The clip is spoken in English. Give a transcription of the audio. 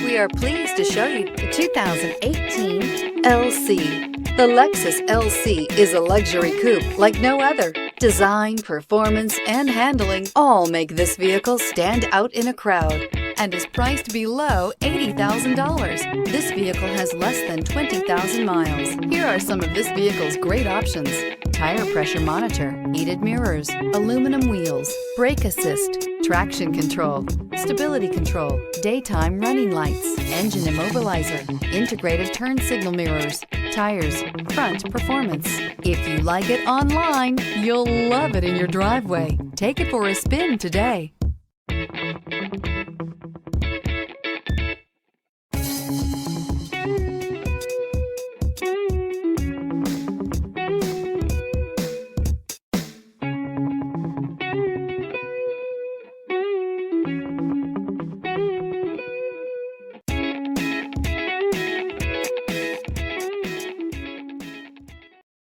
We are pleased to show you the 2018 LC. The Lexus LC is a luxury coupe like no other. Design, performance, and handling all make this vehicle stand out in a crowd and is priced below $80,000. This vehicle has less than 20,000 miles. Here are some of this vehicle's great options: tire pressure monitor, heated mirrors, aluminum wheels, brake assist, traction control, stability control, daytime running lights, engine immobilizer, integrated turn signal mirrors, tires, front performance. If you like it online, you'll love it in your driveway. Take it for a spin today.